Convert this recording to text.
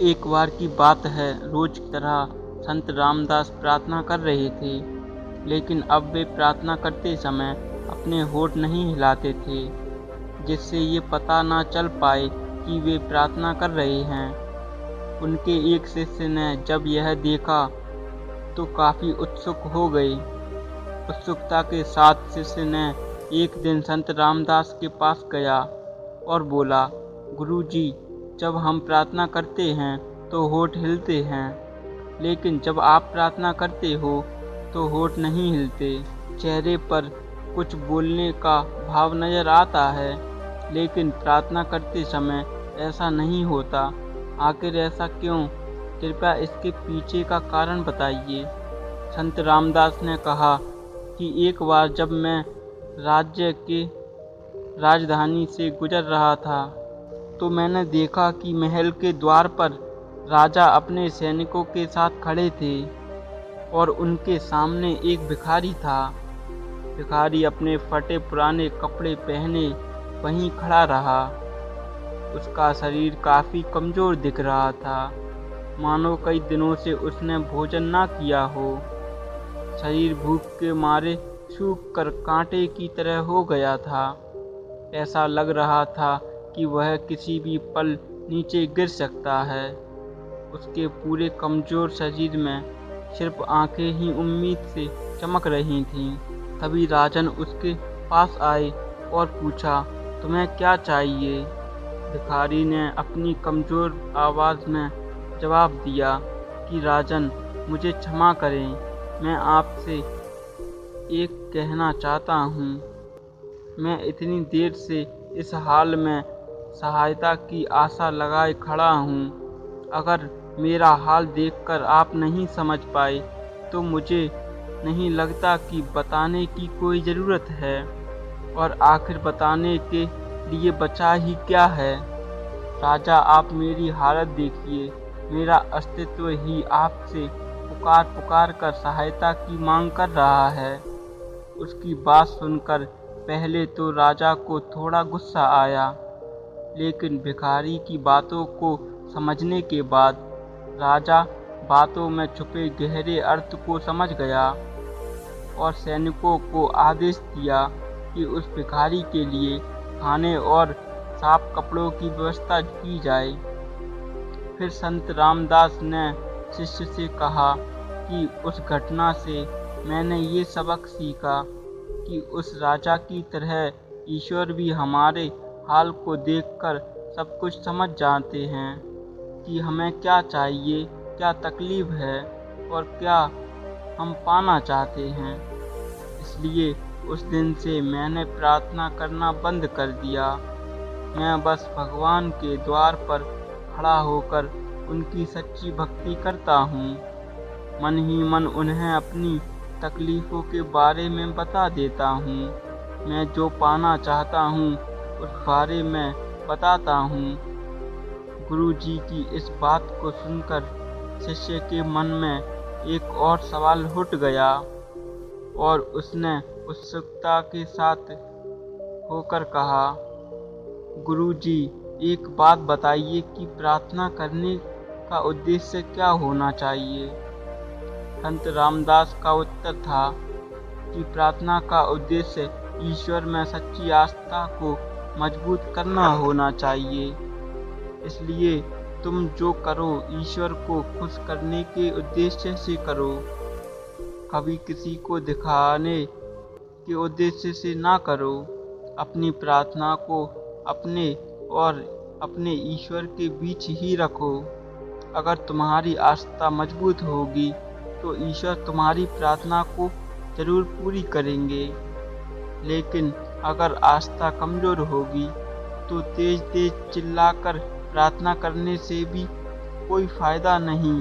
एक बार की बात है, रोज की तरह संत रामदास प्रार्थना कर रहे थे, लेकिन अब वे प्रार्थना करते समय अपने होठ नहीं हिलाते थे, जिससे ये पता न चल पाए कि वे प्रार्थना कर रहे हैं। उनके एक शिष्य ने जब यह देखा तो काफी उत्सुक हो गए। उत्सुकता के साथ शिष्य ने एक दिन संत रामदास के पास गया और बोला, गुरुजी, जब हम प्रार्थना करते हैं तो होठ हिलते हैं, लेकिन जब आप प्रार्थना करते हो तो होठ नहीं हिलते। चेहरे पर कुछ बोलने का भाव नजर आता है, लेकिन प्रार्थना करते समय ऐसा नहीं होता। आखिर ऐसा क्यों? कृपया इसके पीछे का कारण बताइए। संत रामदास ने कहा कि एक बार जब मैं राज्य की राजधानी से गुजर रहा था, तो मैंने देखा कि महल के द्वार पर राजा अपने सैनिकों के साथ खड़े थे और उनके सामने एक भिखारी था। भिखारी अपने फटे पुराने कपड़े पहने वहीं खड़ा रहा। उसका शरीर काफी कमजोर दिख रहा था, मानो कई दिनों से उसने भोजन ना किया हो। शरीर भूख के मारे सूख कर कांटे की तरह हो गया था। ऐसा लग रहा था कि वह किसी भी पल नीचे गिर सकता है। उसके पूरे कमजोर शरीर में सिर्फ आंखें ही उम्मीद से चमक रही थीं। तभी राजन उसके पास आए और पूछा, तुम्हें क्या चाहिए? भिखारी ने अपनी कमजोर आवाज में जवाब दिया कि राजन, मुझे क्षमा करें, मैं आपसे एक कहना चाहता हूँ। मैं इतनी देर से इस हाल में सहायता की आशा लगाए खड़ा हूँ। अगर मेरा हाल देखकर आप नहीं समझ पाए तो मुझे नहीं लगता कि बताने की कोई ज़रूरत है। और आखिर बताने के लिए बचा ही क्या है? राजा, आप मेरी हालत देखिए। मेरा अस्तित्व ही आपसे पुकार पुकार कर सहायता की मांग कर रहा है। उसकी बात सुनकर पहले तो राजा को थोड़ा गुस्सा आया, लेकिन भिखारी की बातों को समझने के बाद राजा बातों में छुपे गहरे अर्थ को समझ गया और सैनिकों को आदेश दिया कि उस भिखारी के लिए खाने और साफ कपड़ों की व्यवस्था की जाए। फिर संत रामदास ने शिष्य से कहा कि उस घटना से मैंने ये सबक सीखा कि उस राजा की तरह ईश्वर भी हमारे हाल को देखकर सब कुछ समझ जाते हैं कि हमें क्या चाहिए, क्या तकलीफ है और क्या हम पाना चाहते हैं। इसलिए उस दिन से मैंने प्रार्थना करना बंद कर दिया। मैं बस भगवान के द्वार पर खड़ा होकर उनकी सच्ची भक्ति करता हूँ। मन ही मन उन्हें अपनी तकलीफ़ों के बारे में बता देता हूँ। मैं जो पाना चाहता हूँ उस बारे में बताता हूँ। गुरु जी की इस बात को सुनकर शिष्य के मन में एक और सवाल उठ गया और उसने उत्सुकता के साथ होकर कहा, गुरु जी, एक बात बताइए कि प्रार्थना करने का उद्देश्य क्या होना चाहिए? संत रामदास का उत्तर था कि प्रार्थना का उद्देश्य ईश्वर में सच्ची आस्था को मजबूत करना होना चाहिए। इसलिए तुम जो करो ईश्वर को खुश करने के उद्देश्य से करो, कभी किसी को दिखाने के उद्देश्य से ना करो। अपनी प्रार्थना को अपने और अपने ईश्वर के बीच ही रखो। अगर तुम्हारी आस्था मजबूत होगी तो ईश्वर तुम्हारी प्रार्थना को जरूर पूरी करेंगे, लेकिन अगर आस्था कमजोर होगी तो तेज तेज चिल्लाकर प्रार्थना करने से भी कोई फायदा नहीं।